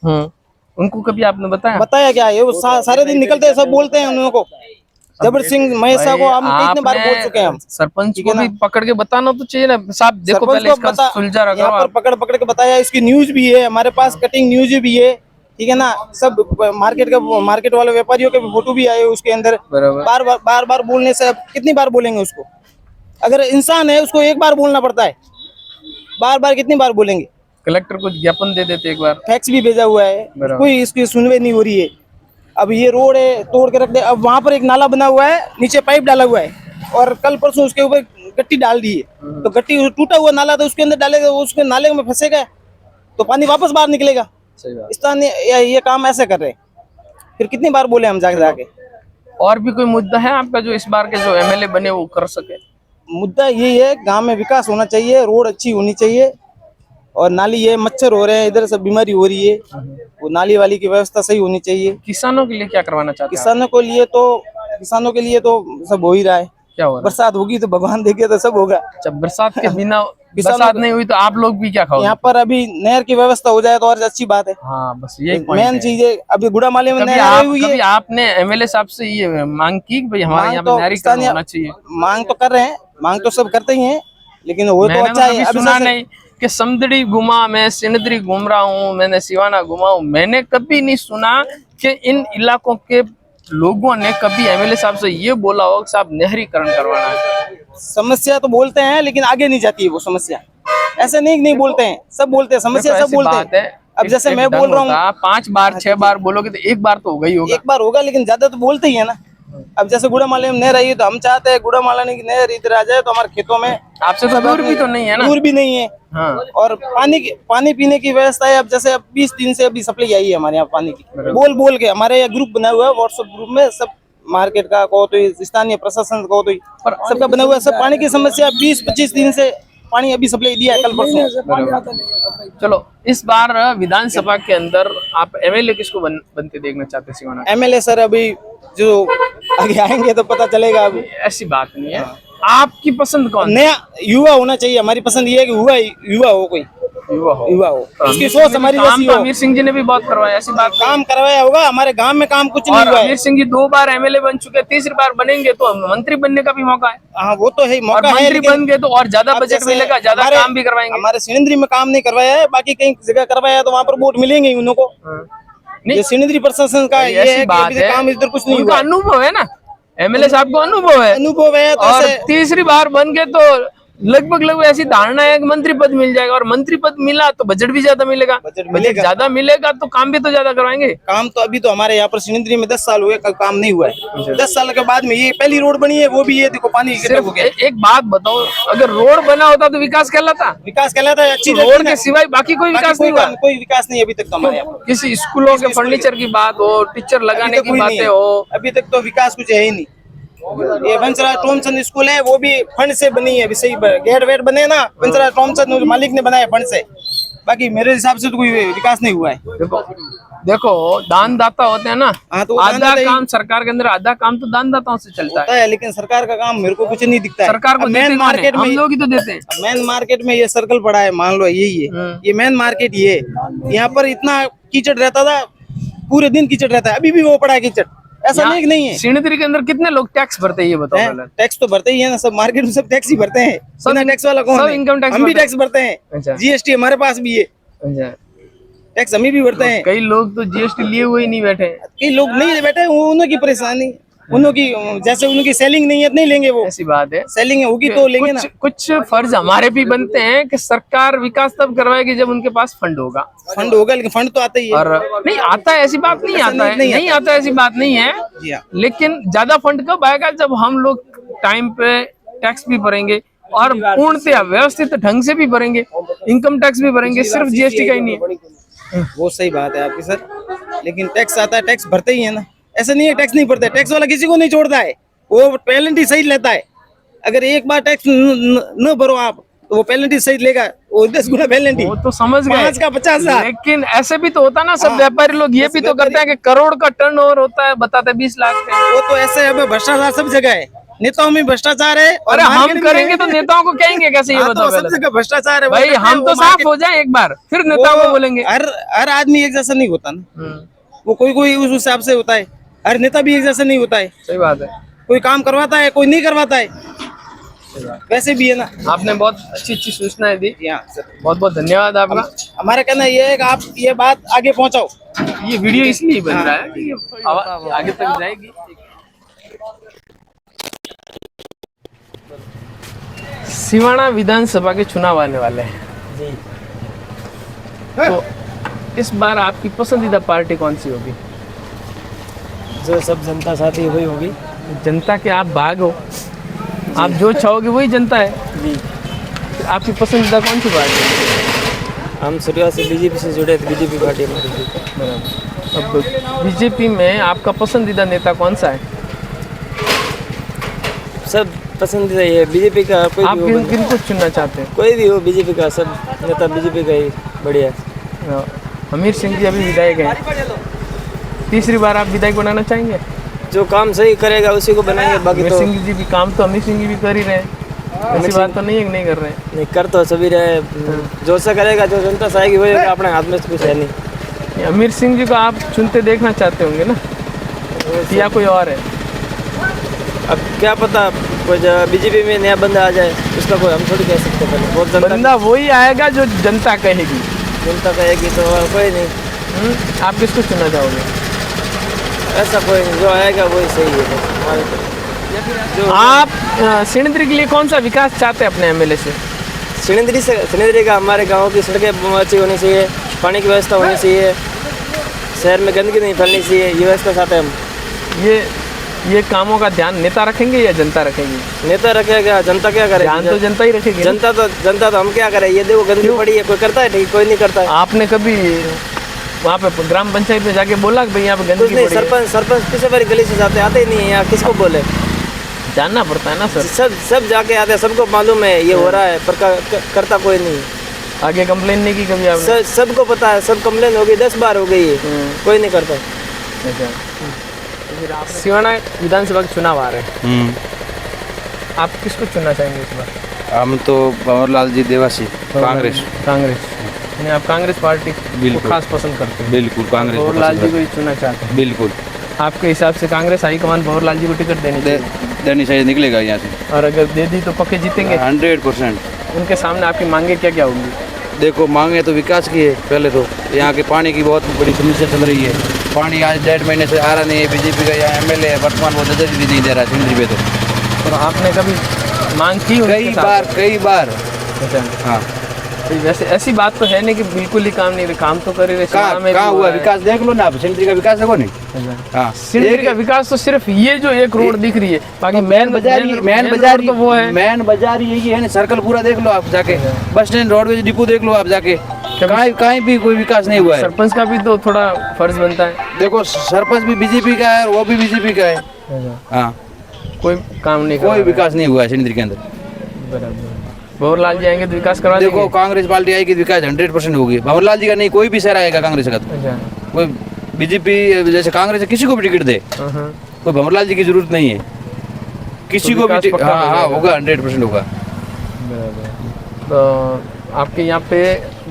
उनको कभी आपने बताया? बताया क्या है, वो सारे दिन निकलते हैं, सब बोलते हैं उन को। जबर सिंह महेशा को हम कितने बार बोल चुके हैं हम। सरपंच को भी पकड़ के बताना तो चाहिए ना साहब, देखो पहले इसका सुलझा रखो। यहाँ पर पकड़ के बताया, इसकी न्यूज भी है हमारे पास, कटिंग न्यूज भी है, ठीक है ना। सब मार्केट वाले व्यापारियों के फोटो भी आए उसके अंदर। बार बार बोलने से अब कितनी बार बोलेंगे उसको? अगर इंसान है उसको एक बार बोलना पड़ता है, बार बार कितनी बार बोलेंगे? कलेक्टर को ज्ञापन दे देते एक बार, फैक्स भी भेजा हुआ है, कोई इसकी सुनवाई नहीं हो रही है। अब ये रोड है, तोड़ के रख दे। अब वहाँ पर एक नाला बना हुआ है, नीचे पाइप डाला हुआ है, और कल परसों उसके ऊपर गट्टी डाल दी है। तो गट्टी टूटा हुआ नाला, तो उसके अंदर डालेगा, उसके नाले में फंसेगा तो पानी वापस बाहर निकलेगा। स्थानीय ये काम ऐसे कर रहे हैं, फिर कितनी बार बोले हम जाके। और भी कोई मुद्दा है आपका जो इस बार के जो एमएलए बने वो कर सके? मुद्दा यही है, गांव में विकास होना चाहिए, रोड अच्छी होनी चाहिए, और नाली ये मच्छर हो रहे हैं, इधर सब बीमारी हो रही है, वो नाली वाली की व्यवस्था सही होनी चाहिए। किसानों के लिए क्या करवाना चाहते हैं? किसानों के लिए तो सब हो ही रहा है। क्या हो रहा है? बरसात होगी तो भगवान देखे तो सब होगा। जब बरसात के बिना बरसात नहीं हुई तो आप लोग भी क्या खाओगे? यहाँ पर अभी नहर की व्यवस्था हो जाए तो और अच्छी बात है। हाँ, बस यही मेन चीज है। अभी गुड़ामाली में नहर आई हुई है। कभी आपने एमएलए साहब से ये मांग की कि भाई हमारे यहाँ पे नहरीकरण होना चाहिए? मांग तो कर रहे हैं, मांग तो सब करते ही हैं, लेकिन वो तो अच्छा है। अभी सुना नहीं कि समदड़ी घुमा, मैं सिंदरी घूम रहा हूँ, मैंने सिवाना घुमा हूँ, मैंने कभी नहीं सुना कि इन इलाकों के लोगों ने कभी एमएलए साहब से ये बोला हो कि साहब नहरीकरण करवाना है। समस्या तो बोलते हैं, लेकिन आगे नहीं जाती है वो समस्या। ऐसे नहीं बोलते हैं, सब बोलते हैं समस्या, सब बोलते हैं। अब जैसे मैं बोल रहा हूँ, 5 बार 6 बार बोलोगे तो एक बार तो होगा ही होगा। एक बार होगा, लेकिन ज्यादा तो बोलते ही है ना। अब जैसे गुड़ामाली में नहर आई है तो हम चाहते हैं गुड़ामाला की नहर इधर आ जाए तो हमारे खेतों में। आपसे तो दूर भी तो नहीं है ना? दूर भी नहीं है। हाँ। और पानी पीने की व्यवस्था है। अब जैसे 20 दिन से अभी सप्लाई आई है हमारे यहाँ पानी की। बोल के हमारे यहाँ ग्रुप बना हुआ है, व्हाट्सएप ग्रुप में सब मार्केट का कहो तो स्थानीय प्रशासन कहो तो सबका बना हुआ है। सब पानी की समस्या 20-25 दिन से पानी अभी सप्लाई दिया है, कल परसों। चलो, इस बार विधानसभा के अंदर आप एमएलए किसको बनते देखना चाहते हैं सिवाना? एमएलए सर अभी जो आगे आएंगे तो पता चलेगा। अभी ऐसी बात नहीं है। आपकी पसंद कौन? नया युवा होना चाहिए। हमारी पसंद ये है कि युवा हो, कोई युवा हो, उसकी सोच हमारी जैसी हो। अमीर सिंह जी ने भी बहुत करवाया, ऐसी बात काम करवाया होगा। हमारे गांव में काम कुछ नहीं हुआ है। अमीर सिंह जी 2 बार एमएलए बन चुके, तीसरी बार बनेंगे तो मंत्री बनने का भी मौका है। हाँ, वो तो है, मौका है। मंत्री बन गए तो और ज्यादा बजट मिलेगा, ज्यादा काम भी करवाएंगे। हमारे सिंदरी में काम नहीं करवाया है, बाकी कई जगह करवाया है, तो वहाँ पर वोट मिलेंगे उन को। ये सिंदरी प्रशासन का ये है कि काम इधर कुछ नहीं हुआ। अनुभव है ना, एमएलए साहब को अनुभव है तो और तीसरी बार बन गए तो लगभग ऐसी धारणा है कि मंत्री पद मिल जाएगा, और मंत्री पद मिला तो बजट भी ज्यादा मिलेगा। बजट ज्यादा मिलेगा तो काम भी तो ज्यादा करवाएंगे। काम तो अभी तो हमारे यहाँ पर सिंदरी में 10 साल हुए, काम नहीं हुआ है। 10 साल के बाद में ये पहली रोड बनी है, वो भी ये देखो पानी सिर्फ एक बात बताओ, अगर रोड बना होता तो विकास कहलाता है। अच्छी रोड के सिवाय बाकी कोई विकास नहीं हुआ। कोई विकास नहीं अभी तक तो हमारे यहाँ। किसी स्कूलों के फर्नीचर की बात हो, टीचर लगाने की बातें हो, अभी तक तो विकास कुछ है ही नहीं। ये वंशराज टॉमचंद स्कूल है, वो भी फंड से बनी है। अभी सही गेट वेट बने ना, वंशराज टॉमचंद मालिक ने बनाया फंड से। बाकी मेरे हिसाब से तो कोई विकास नहीं हुआ है। देखो दानदाता होते हैं ना, तो आधा काम सरकार के अंदर, आधा काम तो दानदाताओं से चलता है। लेकिन सरकार का काम मेरे को कुछ नहीं दिखता है। सरकार को मेन मार्केट में हम लोग ही तो देते हैं। मेन मार्केट में ये सर्कल पड़ा है, मान लो यही है, ये मेन मार्केट ये है। यहाँ पर इतना कीचड़ रहता था, पूरे दिन कीचड़ रहता है, अभी भी वो पड़ा है कीचड़। ऐसा नहीं है। सिणधरी के अंदर कितने लोग टैक्स भरते हैं ये बताओ? टैक्स तो भरते ही है ना, सब मार्केट में सब टैक्स ही भरते हैं। सब टैक्स वाला कौन है? इनकम टैक्स, हम भी टैक्स भरते हैं। जीएसटी हमारे पास भी है, टैक्स हम भी भरते हैं। कई लोग तो जीएसटी लिए हुए ही नहीं बैठे। कई लोग नहीं बैठे, उन्होंने परेशानी, उनकी जैसे उनकी सेलिंग नहीं है नहीं लेंगे वो। ऐसी बात है, सेलिंग होगी तो लेंगे ना। कुछ फर्ज हमारे भी बनते हैं कि सरकार विकास तब करवाएगी जब उनके पास फंड होगा। फंड होगा, लेकिन फंड तो आता ही है। और नहीं आता है ऐसी बात नहीं आता है, नहीं आता ऐसी बात नहीं है। लेकिन ज्यादा फंड कब आएगा? जब हम लोग टाइम पे टैक्स भी भरेंगे और पूर्णतः व्यवस्थित ढंग से भी भरेंगे, इनकम टैक्स भी भरेंगे, सिर्फ जीएसटी का ही नहीं है। वो सही बात है आपकी सर, लेकिन टैक्स आता है, टैक्स भरते ही है ना। ऐसा नहीं है टैक्स नहीं भरते, टैक्स वाला किसी को नहीं छोड़ता है, वो पेनल्टी सही लेता है। अगर एक बार टैक्स न भरो आप तो वो पेनल्टी सही लेगा, वो 10 गुना पेनल्टी। वो तो समझ गए, 5 का 50,000। लेकिन ऐसे भी तो होता ना, सब व्यापारी लोग ये भी तो करते हैं कि करोड़ का टर्नओवर होता है, बताते 20 लाख का। वो तो ऐसे है, भ्रष्टाचार सब जगह है, नेताओं में भ्रष्टाचार है। अरे हम करेंगे तो नेताओं को कहेंगे कैसे, ये बताओ सब जगह भ्रष्टाचार है भाई। हम तो साफ हो जाए एक बार, फिर नेताओं को बोलेंगे। हर आदमी एक जैसा नहीं होता ना, वो कोई उस हिसाब से होता है, हर नेता भी एक जैसा नहीं होता है। सही बात है, कोई काम करवाता है, कोई नहीं करवाता है, वैसे भी है ना। आपने बहुत अच्छी सूचनाएं दी, सर बहुत बहुत धन्यवाद आपका। हमारा कहना ये है कि आप ये बात आगे पहुंचाओ। ये वीडियो इसलिए बन रहा है कि ये आवाज आगे तक जाएगी। सिवाना विधानसभा के चुनाव आने वाले हैं, तो इस बार आपकी पसंदीदा पार्टी कौन सी होगी? जो सब जनता साथी वही होगी। जनता के आप भाग हो, आप जो चाहोगे वही जनता है जी। आपकी पसंदीदा कौन सी पार्टी है? हम शुरुआत से बीजेपी से जुड़े थे, बीजेपी पार्टी हमारी। अब बीजेपी में आपका पसंदीदा नेता कौन सा है? सब पसंदीदा ये बीजेपी का। कोई आप किन को चुनना चाहते हैं? कोई भी हो बीजेपी का, सब नेता बीजेपी का ही बढ़िया। अमीर सिंह जी अभी विधायक हैं, तीसरी बार आप विधायक बनाना चाहेंगे? जो काम सही करेगा उसी को बनाएंगे। बाकी अमीर तो सिंह जी भी काम तो अमीर सिंह जी भी कर ही रहे हैं, ऐसी बात तो नहीं है कि नहीं कर रहे हैं। नहीं कर तो सभी रहे, जो सा करेगा, जो जनता चाहेगी वही होगा, अपने हाथ में तो कुछ है नहीं। अमीर सिंह जी को आप चुनते देखना चाहते होंगे ना, या कोई और है? अब क्या पता, कोई बीजेपी में नया बंदा आ जाए, उसका कोई हम थोड़ी कह सकते हैं। बहुत बंदा वही आएगा जो जनता कहेगी, जनता कहेगी तो कोई नहीं। आप किसको चुनना चाहोगे? ऐसा कोई नहीं, जो आएगा वही सही है। आप सिणिद्री के लिए कौन सा विकास चाहते हैं अपने एमएलए से? सिणिद्री का हमारे गांव की सड़कें अच्छी होनी चाहिए, पानी की व्यवस्था होनी चाहिए, शहर में गंदगी नहीं फैलनी चाहिए, ये व्यवस्था चाहते हैं हम। ये कामों का ध्यान नेता रखेंगे या जनता रखेगी? नेता रखेगा, जनता क्या करेगी? ध्यान तो जनता ही रखेगी। जनता तो हम क्या करें? ये देखो गंदगी पड़ी है, कोई करता है? ठीक, कोई नहीं करता है। आपने कभी वहाँ पे ग्राम पंचायत में जाके बोला कि भाई यहाँ पे गंदगी पड़ी है? सरपंच किसी बारी गली से जाते आते ही नहीं है, यहाँ किसको बोले? जानना पड़ता है ना सर। सब जाके आते हैं, सबको मालूम है ये हो रहा है, पर करता कोई नहीं। आगे कंप्लेन नहीं की कभी आपने? सबको पता है, सब कंप्लेन हो गई, 10 बार हो गई है, कोई नहीं करता। सिवाना विधानसभा के चुनाव आ रहे हैं, आप किसको चुनना चाहेंगे इस बार? हम तो भंवरलाल जी देवासी, कांग्रेस। यानी आप कांग्रेस पार्टी को खास पसंद करते हैं? बिल्कुल कांग्रेस। भंवरलाल जी को ही चुनना चाहते हैं? बिल्कुल। आपके हिसाब से कांग्रेस हाईकमान भंवरलाल जी को टिकट देनी चाहिए, निकलेगा यहाँ से। और अगर दे दी तो पक्के जीतेंगे? 100%। उनके सामने आपकी मांगे क्या क्या होंगी? देखो मांगे तो विकास की है। पहले तो यहाँ के पानी की बहुत बड़ी समस्या चल रही है, पानी आज 1.5 महीने से आ रहा नहीं है। बीजेपी का यहाँ एमएलए है वर्तमान, वो नजर भी नहीं दे रहा सिंदरी पे। तो आपने कभी मांग की? कई बार। हाँ, वैसे ऐसी बात तो है नहीं कि बिल्कुल ही काम नहीं रहे, काम तो कर ही रहे। कहाँ हुआ विकास? देख लो ना आप, सिंदरी का विकास देखो नहीं। हाँ, सिंदरी का विकास तो सिर्फ ये जो एक रोड दिख रही है, बाकी मेन बाजार तो वो है। मेन बाजार यही है ना, सर्कल पूरा देख लो आप जाके, बस स्टैंड, रोडवेज डिपो देख लो आप जाके, कहीं भी कोई विकास नहीं हुआ है। सरपंच का भी तो थोड़ा फर्ज बनता है। देखो सरपंच भी बीजेपी का है, वो भी बीजेपी का है। हाँ, कोई काम नहीं, कोई विकास नहीं हुआ है सिंदरी के अंदर। बराबर। भंवरलाल जी आएंगे तो विकास करवा देंगे? देखो कांग्रेस पार्टी आएगी तो विकास 100% होगी। भंवरलाल जी का नहीं, कोई भी शहर आएगा कांग्रेस का। कोई बीजेपी जैसे कांग्रेस किसी को भी टिकट दे, कोई भंवरलाल जी की जरूरत नहीं है, किसी को भी। हाँ होगा, 100% होगा। तो आपके यहाँ पे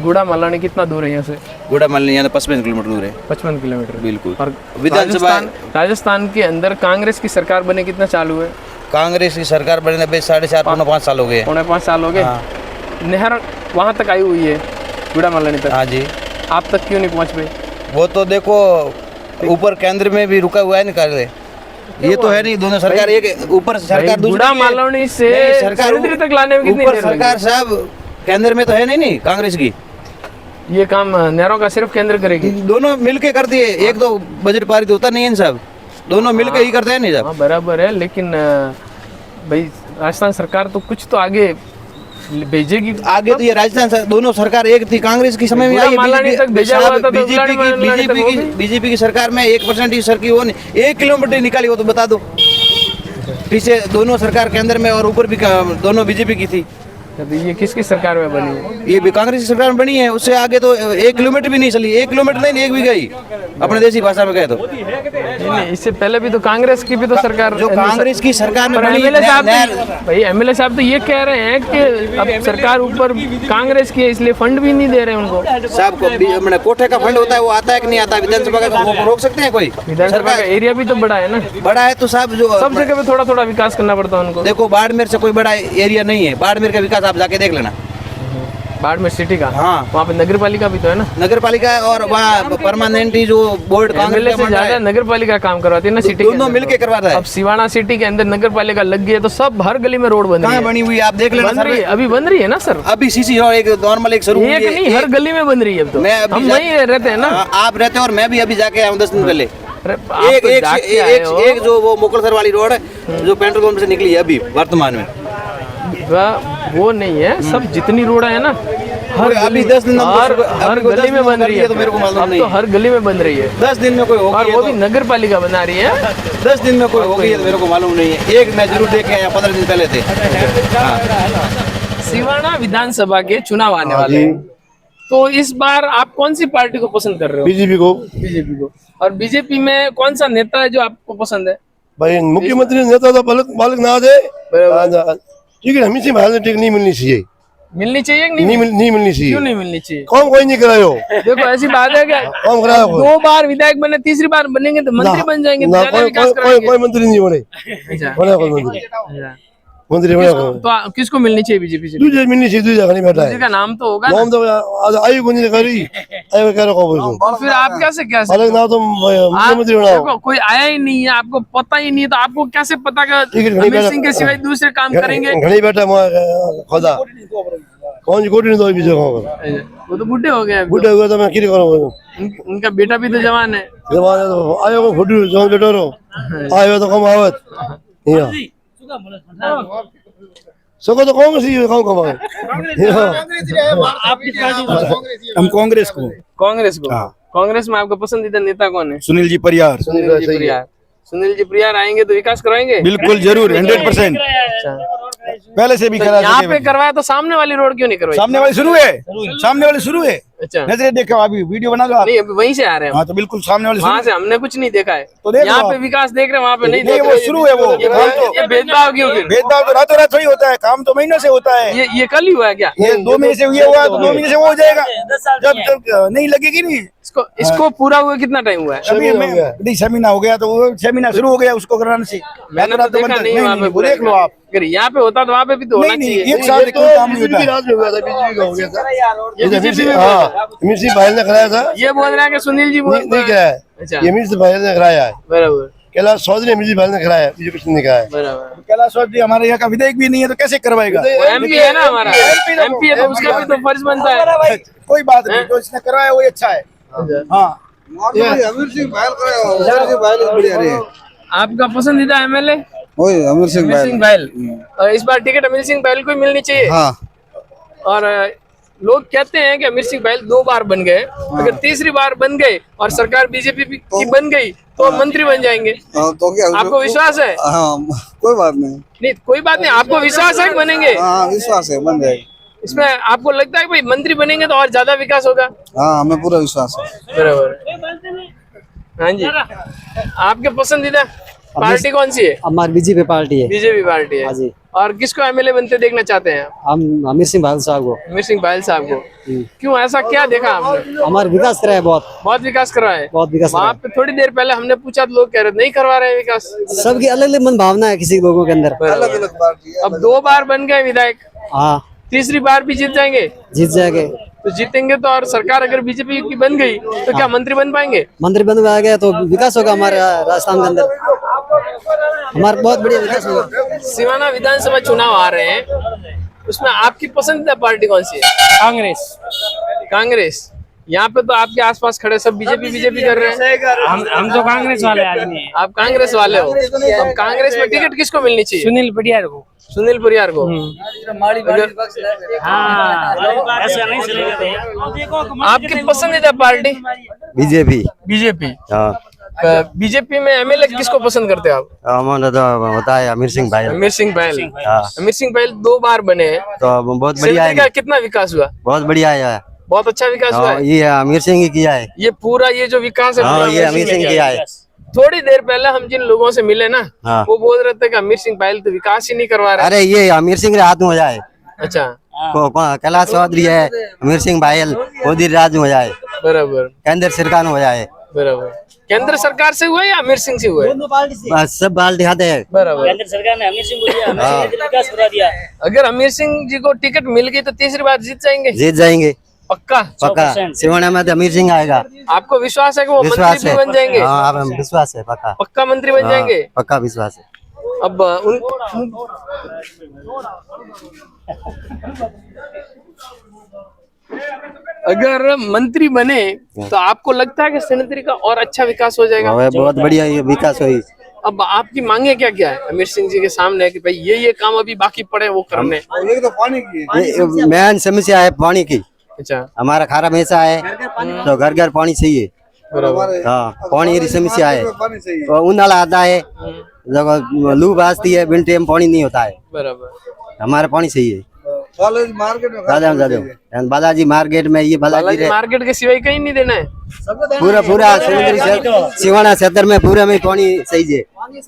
गुड़ा मलानी कितना दूर है यहाँ से? गुड़ा मलानी यहाँ 55 किलोमीटर दूर है। 55 किलोमीटर, बिल्कुल। और विधानसभा राजस्थान के अंदर कांग्रेस की सरकार बने कितना चालू है? कांग्रेस की सरकार बने 4.5 साल हो गए। 4.5 साल हो गए। नहर वहाँ तक आई हुई है, गुड़ा मलानी तक? हाँ जी। आप तक क्यों नहीं पहुँच पाए? वो तो देखो ऊपर केंद्र में भी रुका हुआ है, निकाल रहे। ये तो है नहीं, दोनों सरकार एक ऊपर सरकार, गुड़ा मलानी से सरकार तक लाने में कितनी देर लगी? सरकार साहब केंद्र में तो है नहीं कांग्रेस की। ये काम नहरों का सिर्फ केंद्र करेगी? दोनों मिलके कर दिए, एक तो बजट पारित होता नहीं है सब, दोनों मिलके ही करते हैं नहीं साहब। बराबर है, लेकिन भाई राजस्थान सरकार तो कुछ तो आगे भेजेगी आगे तो ये राजस्थान दोनों सरकार एक थी, कांग्रेस की समय में आई, मालानी तक भेजा हुआ था, बीजेपी की सरकार में 1% ही सर की वो नहीं, 1 किलोमीटर निकाली वो तो बता दो। पीछे दोनों सरकार के अंदर में और ऊपर भी दोनों बीजेपी की थी। ये किसकी सरकार में बनी है? ये भी कांग्रेस की सरकार में बनी है। उससे आगे तो 1 किलोमीटर भी नहीं चली, 1 किलोमीटर नहीं 1 बीघा ही, अपने देसी भाषा में कहे तो। नहीं, इससे पहले भी तो कांग्रेस की भी तो सरकार, जो कांग्रेस की सरकार में बनी, एमएलए साहब भाई एमएलए साहब तो ये कह रहे हैं कि अब सरकार ऊपर कांग्रेस की है, इसलिए फंड भी नहीं दे रहे उनको। साहब को कोठे का फंड होता है, वो आता है कि नहीं आता, विधानसभा का रोक सकते हैं कोई? विधानसभा का एरिया भी तो बड़ा है ना, बड़ा है तो साहब जो सब जगह पे थोड़ा थोड़ा विकास करना पड़ता है उनको। देखो बाड़मेर से कोई बड़ा एरिया नहीं है, बाड़मेर का विकास आप जाके देख लेना। बाड़मेर सिटी का, हाँ वहाँ पे नगर पालिका भी तो है ना, नगर पालिका है, और वहाँ परमानेंट जो बोर्ड कांग्रेस से ज्यादा नगर पालिका काम करवाती है ना, सिटी दोनों मिलके करवाता है। अब सिवाना सिटी के अंदर नगर पालिका लग गई है तो सब हर गली में रोड बन रही है। बनी हुई आप देख लेना, अभी बन रही है ना सर, अभी सीसी रोड एक नॉर्मल एक शुरू एक नहीं हर गली में बन रही है। अब तो हम वहीं रहते हैं ना, आप रहते हैं और मैं भी अभी जाके आया हूँ 10 दिन पहले। एक जो वो मुकलसर वाली रोड है जो पेट्रोल पंप से निकली है अभी वर्तमान में, वो नहीं है, सब जितनी रोड है ना हर अभी 10 दिन हर गली में बन रही है, तो मेरे को मालूम नहीं, तो हर गली में बन रही है। 10 दिन में कोई होगी, और वो भी नगर पालिका बना रही है, 10 दिन में कोई होगी तो मेरे को मालूम नहीं है। एक मैं जरूर देख के आया, 15 दिन पहले थे। सिवाना विधानसभा के चुनाव आने वाले हैं, तो इस बार आप कौन सी पार्टी को पसंद कर रहे हो? बीजेपी को। बीजेपी को। और बीजेपी में कौन सा नेता है जो आपको पसंद है? भाई मुख्यमंत्री नेता तो बालक ना दे, ठीक है, हमें भारत टिकट नहीं मिलनी चाहिए। मिलनी चाहिए कि नहीं मिलनी चाहिए। क्यों नहीं मिलनी चाहिए? कौन कोई नहीं करायो। देखो ऐसी बात है क्या, कौन करायो? 2 बार विधायक बने, तीसरी बार बनेंगे तो मंत्री बन जाएंगे, कोई मंत्री नहीं बने, मंत्री तो किसको मिलनी चाहिए बीजेपी से? दूसरे मिलनी चाहिए, दूसरे नहीं बैठा है, का नाम तो होगा नाम तो आयु को नहीं करी, आयु कह रहा और फिर आप कैसे अलग ना तुम मुख्यमंत्री बनाओ, कोई आया ही नहीं है, आपको पता ही नहीं है, तो आपको कैसे पता कि अमित सिंह के सिवाय दूसरे काम करेंगे? घड़ी बैठा खुदा कौन सी कोटी नहीं दो बीजे वो तो बूढ़े हो गए, बूढ़े हुए तो मैं क्या करूँ, उनका बेटा भी तो जवान है, जवान है तो आयो को फुटी जवान बेटा रो आयो तो कम आवत सको तो कांग्रेस ही कम कमाए। हम कांग्रेस को। कांग्रेस में आपका पसंदीदा नेता कौन है? सुनील जी परियार। सुनील जी परियार आएंगे तो विकास कराएंगे? बिल्कुल जरूर, 100%। पहले से भी करा, यहाँ पे करवाया तो सामने वाली रोड क्यों नहीं करवाई? सामने वाली शुरू है, सामने वाली शुरू है। अच्छा, नजरे देखो, अभी वीडियो बना दो आप। नहीं अभी वहीं से आ रहे हैं। हाँ तो बिल्कुल सामने वाली, वहाँ से हमने कुछ नहीं देखा है, तो यहाँ पे विकास देख रहे हैं, वहाँ पे नहीं देख रहे। वो शुरू है, वो ये भेदभाव क्यों? भेदभाव तो रातों रात थोड़ी होता है, काम तो महीनों से होता है। ये कल ही हुआ है क्या? ये 2 महीने से ये हुआ तो 2 महीने से वो हो जाएगा, जब नहीं लगेगी नहीं। इसको पूरा हुए कितना टाइम हुआ है? अभी नहीं 6 महीना हो गया, तो वो 6 महीना शुरू हो गया उसको कराने से। मैंने तो देखा नहीं वहाँ पे, देख लो आप, अगर यहाँ पे होता तो वहाँ पे भी तो होना चाहिए। एक साल काम नहीं होता। अमित सिंह भाई ने कराया था, ये बोल रहा है कि सुनील जी बोल नहीं कराया, ये अमित सिंह भाई ने कराया है। बराबर, कैलाश चौधरी अमित सिंह भाई ने कराया, बीजेपी ने कराया। बराबर, कैलाश चौधरी हमारे यहाँ का विधायक भी नहीं है तो कैसे करवाएगा? एमपी है ना हमारा, एमपी है तो उसका भी तो फर्ज बनता है। कोई बात नहीं, जो इसने करवाया वही अच्छा है। हाँ, अमीर सिंह भाई आपका पसंदीदा एमएलए? अमीर सिंह बैल। और इस बार टिकट अमीर सिंह बैल को ही मिलनी चाहिए। हाँ। और लोग कहते हैं कि अमीर सिंह बैल 2 बार बन गए, अगर तीसरी बार बन गए और सरकार बीजेपी की बन गई तो मंत्री बन जाएंगे। तो क्या आपको विश्वास है? कोई बात नहीं, कोई बात नहीं, आपको विश्वास है कि बनेंगे? विश्वास है, बन जाएगी। इसमें आपको लगता है कि भाई मंत्री बनेंगे तो और ज्यादा विकास होगा? हाँ, हमें पूरा विश्वास है। बराबर। हाँ जी, आपके पसंदीदा पार्टी कौन सी है? हमारी बीजेपी पार्टी है। बीजेपी पार्टी है जी। और किसको एमएलए बनते देखना चाहते हैं? हम अमीर सिंह भायल साहब को। अमीर सिंह भायल साहब को। क्यों, ऐसा क्या देखा आपने? हमारा विकास करा है, बहुत विकास करा है। बहुत विकास। वहाँ पे थोड़ी देर पहले हमने पूछा तो लोग कह रहे नहीं करवा रहे विकास। सबकी अलग अलग मन भावना है, किसी लोगों के अंदर अलग अलग पार्टी है। अब 2 बार बन गए विधायक, हाँ, तीसरी बार भी जीत जाएंगे? जीत जाएंगे। तो जीतेंगे तो, और सरकार अगर बीजेपी की बन गई तो क्या मंत्री बन पाएंगे? मंत्री बन गया तो विकास होगा हमारे राजस्थान के अंदर, हमारा बहुत बढ़िया विकास होगा। सिवाना विधानसभा चुनाव आ रहे हैं, उसमें आपकी पसंदीदा पार्टी कौन सी है? कांग्रेस। कांग्रेस। यहाँ पे तो आपके आसपास खड़े सब बीजेपी कर रहे हैं। हम तो कांग्रेस वाले आदमी हैं। आप कांग्रेस वाले हो, अब कांग्रेस में टिकट किसको मिलनी चाहिए? सुनील परियार को। सुनील परियार को। ऐसा नहीं चलेगा। आपकी पसंदीदा पार्टी? बीजेपी। बीजेपी। हाँ। बीजेपी में एमएलए किसको पसंद करते हो आप? हमारा तो होता है अमीर सिंह भाई। अमीर सिंह बहल। हाँ। अमीर सिंह बहल 2 बार बने हैं, तो बहुत बढ़िया सिंदरी का है। कितना विकास हुआ? बहुत बढ़िया है। बहुत अच्छा विकास हुआ है। ये अमीर सिंह ही किया है। ये पूरा ये जो विकास है हाँ, ये अमीर सिंह किया है। थोड़ी देर पहले हम जिन लोगों से मिले ना, हाँ। वो बोल रहे थे कि अमीर सिंह बहल तो विकास ही नहीं करवा रहे। अरे ये अमीर सिंह राज में हो जाए। अच्छा। कैलाश चौधरी है, अमीर सिंह बहल, मोदी राज में हो जाए। बराबर। केंद्र सरकार में हो जाए। बराबर। केंद्र सरकार से हुआ या अमीर सिंह से हुआ? बस सब बाल दिखाते हैं। बराबर। केंद्र सरकार ने अमीर सिंह को दिया, अमीर सिंह ने विकास करा दिया। अगर अमीर सिंह जी को टिकट मिल गई तो तीसरी बार जीत जाएंगे? जीत जाएंगे पक्का? पक्का। सिवाना में तो अमीर सिंह आएगा। आपको विश्वास है कि वो विश्वास मंत्री है। भी बन जाएंगे? हाँ, विश्वास है। पक्का पक्का मंत्री बन जाएंगे? पक्का विश्वास है। अब उन अगर मंत्री बने तो आपको लगता है कि सिंदरी का और अच्छा विकास हो जाएगा? बहुत बढ़िया ये विकास हुई। अब आपकी मांगे क्या क्या है अमीर सिंह जी के सामने कि भाई ये काम अभी बाकी पड़े वो करने? ये तो पानी की मेन समस्या है पानी की। अच्छा। हमारा खारा हमेशा है तो घर घर पानी चाहिए। हाँ, पानी की समस्या है। तो उनाला आता है, जब लू बाजती है, बिन टाइम पानी नहीं होता है। बराबर। हमारा पानी चाहिए। मार्केट में बालाजी मार्केट में ये बालाजी मार्केट के सिवाय कहीं नहीं देना है? पूरा सिवाना क्षेत्र में पूरे में पानी चाहिए।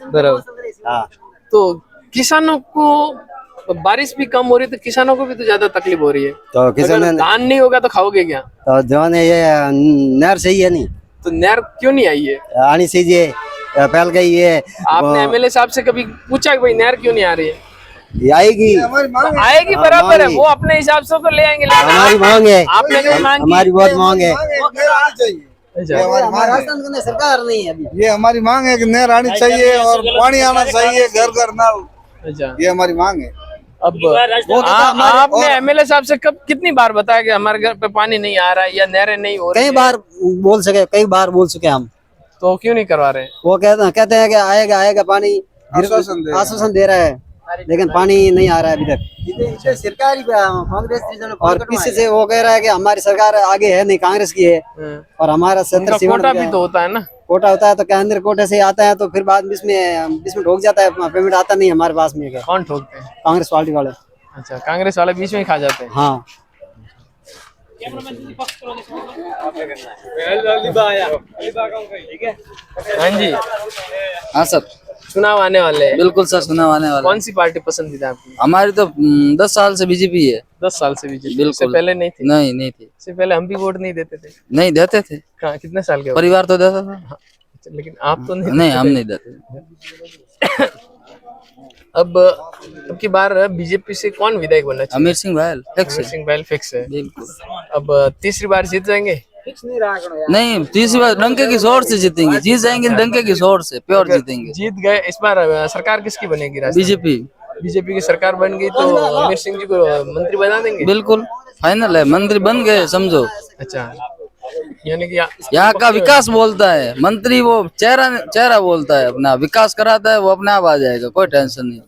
बराबर। हाँ। तो किसानों को बारिश भी कम हो रही है तो किसानों को भी तो ज्यादा तकलीफ हो रही है। तो किसान धान नहीं होगा तो खाओगे क्या? तो जो है ये नहर सही है नहीं तो नहर क्यों नहीं आई है? आनी चाहिए। पहल गई है। आपने एमएलए साहब से कभी पूछा कि भाई नहर क्यों नहीं आ रही है? आएगी तो आएगी, बराबर है, वो अपने हिसाब से तो ले आएंगे। हमारी मांग है। आपने जो मांग की, हमारी बहुत मांग है। राजस्थान के अंदर सरकार नहीं है अभी। ये हमारी मांग है कि नहर आनी चाहिए और पानी आना चाहिए घर घर नल। अच्छा। ये हमारी मांग है। अब आपने एमएलए साहब से कब कितनी बार बताया कि हमारे घर पे पानी नहीं आ रहा है या नहरें नहीं हो रही? कई बार बोल चुके हम। तो क्यों नहीं करवा रहे? वो कहते हैं कि आएगा पानी, आश्वासन दे रहा है, लेकिन पानी नहीं आ रहा है अभी तक। सरकार कांग्रेस और पीछे से वो कह रहा है कि हमारी सरकार आगे है नहीं, कांग्रेस की है। और हमारा कोटा भी तो होता है ना? कोटा होता है तो क्या अंदर कोटे से आता है तो फिर बाद में इसमें ठोक जाता है, पेमेंट आता नहीं हमारे पास में। कौन ठोकते हैं? कांग्रेस पार्टी वाले। अच्छा, कांग्रेस वाले बीच में ही खा जाते हैं। हाँ। हाँ जी। हाँ सर, चुनाव आने वाले हैं। बिल्कुल सर, चुनाव आने वाला। कौन सी पार्टी पसंदीदा है आपकी? हमारी तो 10 साल से बीजेपी है। 10 साल से बीजेपी? बिल्कुल। इससे पहले नहीं थी? नहीं थी। इससे पहले हम भी वोट नहीं देते थे। नहीं देते थे। कहाँ, कितने साल के? परिवार तो देता था। लेकिन आप तो नहीं? नहीं, हम नहीं देते। अब की बार बीजेपी से कौन विधायक बनना चाहिए? अमीर सिंह बहल फिक्स है। बिल्कुल। अब तीसरी बार जीत जाएंगे? नहीं, तीसरी बार डंके की जोर से जीतेंगे। जीत जाएंगे डंके की जोर से, प्योर जीतेंगे। जीत गए। इस बार सरकार किसकी बनेगी? बीजेपी की सरकार बन गई तो अमीर सिंह जी को मंत्री बना देंगे? बिल्कुल फाइनल है, मंत्री बन गए समझो। अच्छा, यानी कि यहाँ का विकास बोलता है मंत्री, वो चेहरा बोलता है, अपना विकास कराता है, वो अपने आप आ जाएगा, कोई टेंशन नहीं।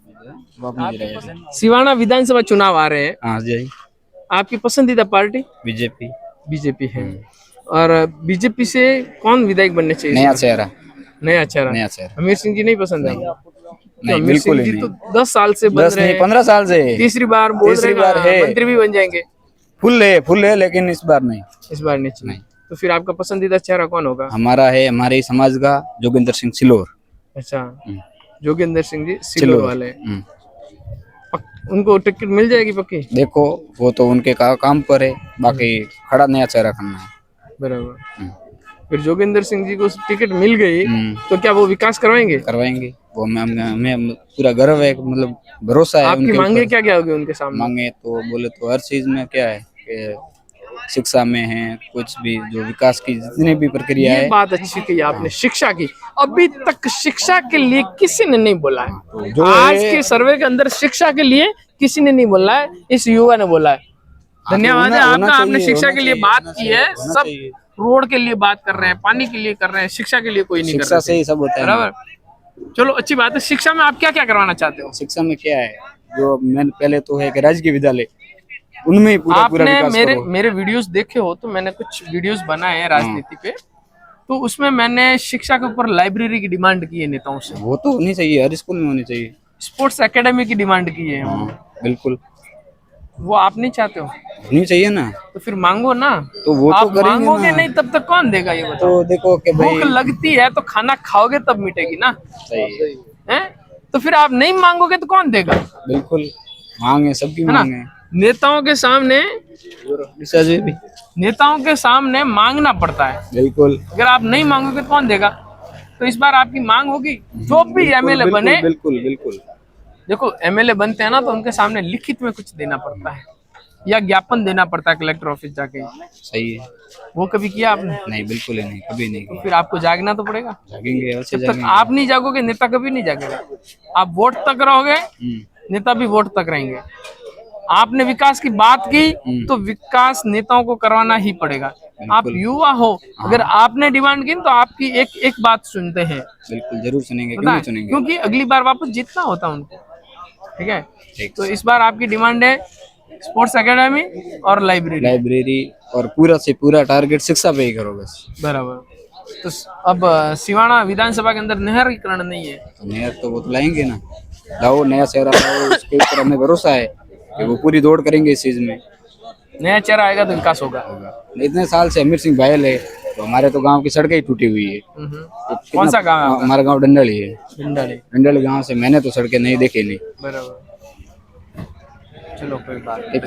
सिवाना विधानसभा चुनाव आ रहे हैं। हाँ जी। आपकी पसंदीदा पार्टी? बीजेपी है। और बीजेपी से कौन विधायक बनने चाहिए? नया चेहरा। अमीर सिंह जी नहीं पसंद है? नहीं, अमीर सिंह जी तो 10 साल से बन रहे हैं। 15 साल से तीसरी बार बोल रहे हैं मंत्री भी बन जाएंगे। फुल है लेकिन इस बार नहीं चाहिए। तो फिर आपका पसंदीदा चेहरा कौन होगा? हमारा है हमारे समाज का जोगिंदर सिंह सिलोर। अच्छा, जोगिंदर सिंह जी सिलोर वाले। उनको टिकट मिल जाएगी पक्की? देखो, वो तो उनके काम पर है, बाकी खड़ा नया चेहरा करना है। बराबर। फिर जोगिंदर सिंह जी को टिकट मिल गई तो क्या वो विकास करवाएंगे? वो हमें पूरा गर्व है, मतलब भरोसा है। आपकी मांगे क्या होगी उनके सामने? मांगे तो बोले तो हर चीज में क्या है कि शिक्षा में है, कुछ भी जो विकास की जितनी भी प्रक्रिया है। बात अच्छी कही आपने, शिक्षा की। अभी तक शिक्षा के लिए किसी ने नहीं बोला है। आज के सर्वे के अंदर शिक्षा के लिए किसी ने नहीं बोला है, इस युवा ने बोला है। धन्यवाद है आपका, आपने शिक्षा के लिए बात की है। सब रोड के लिए बात कर रहे हैं, पानी के लिए कर रहे हैं, शिक्षा के लिए कोई नहीं कर रहा। से ही सब होता है बराबर, चलो अच्छी बात है। शिक्षा में आप क्या क्या करवाना चाहते हो? शिक्षा में क्या है, जो मैंने पहले तो है कि राजकीय विद्यालय, उनमें ही पूरा आपने विकास करो। मेरे वीडियोस देखे हो तो मैंने कुछ वीडियोस बनाए हैं राजनीति पे, तो उसमें मैंने शिक्षा के ऊपर लाइब्रेरी की डिमांड की है नेताओं से। वो तो होनी चाहिए, हर स्कूल में होनी चाहिए। स्पोर्ट्स एकेडमी की डिमांड की है। बिल्कुल, वो आप नहीं चाहते हो? होनी चाहिए ना। तो फिर मांगो ना। तो वो आप तो करेंगे मांगोगे ना। नहीं तब तक कौन देगा ये बताओ? तो देखो कि भाई भूख लगती है तो खाना खाओगे तब मिटेगी ना। सही है? तो फिर आप नहीं मांगोगे तो कौन देगा? बिल्कुल, मांगे सबकी है ना? मांगे। नेताओं के सामने भी नेताओं के सामने मांगना पड़ता है। बिल्कुल, अगर आप नहीं मांगोगे तो कौन देगा? तो इस बार आपकी मांग होगी, जो भी एमएलए बने। बिल्कुल बिल्कुल। देखो एमएलए बनते हैं ना तो उनके सामने लिखित में कुछ देना पड़ता है या ज्ञापन देना पड़ता है कलेक्टर ऑफिस जाके। सही है। वो कभी किया आपने? नहीं, बिल्कुल ही नहीं, कभी नहीं किया। फिर आपको जागना तो पड़ेगा। जागेंगे, अवश्य जब तक जागेंगे। आप नहीं जागोगे नेता कभी नहीं जागेगा। आप वोट तक रहोगे, नेता भी वोट तक रहेंगे। आपने विकास की बात की तो विकास नेताओं को करवाना ही पड़ेगा। आप युवा हो, अगर आपने डिमांड की तो आपकी एक एक बात सुनते हैं। बिल्कुल जरूर सुनेंगे, पता क्यों है? नहीं सुनेंगे। क्योंकि अगली बार वापस जीतना होता है उनको। ठीक है, तो इस बार आपकी डिमांड है स्पोर्ट्स एकेडमी और लाइब्रेरी और पूरा से पूरा टारगेट शिक्षा पे ही करो बस। बराबर। तो अब सिवाना विधानसभा के अंदर नहरीकरण नहीं है तो नया तो वो तो लाएंगे ना, लाओ नया चेहरा लाओ, उसके ऊपर हमें भरोसा है कि वो पूरी दौड़ करेंगे इस चीज में। नया चेहरा आएगा तो विकास होगा। इतने साल से अमीर सिंह बहल है, तो हमारे तो गांव की सड़कें ही टूटी हुई है। तो कौन सा गांव है आपका? हमारा गांव डंडल ही है। डंडल गांव से मैंने तो सड़कें नहीं देखी नहीं। बराबर। चलो कोई बात नहीं।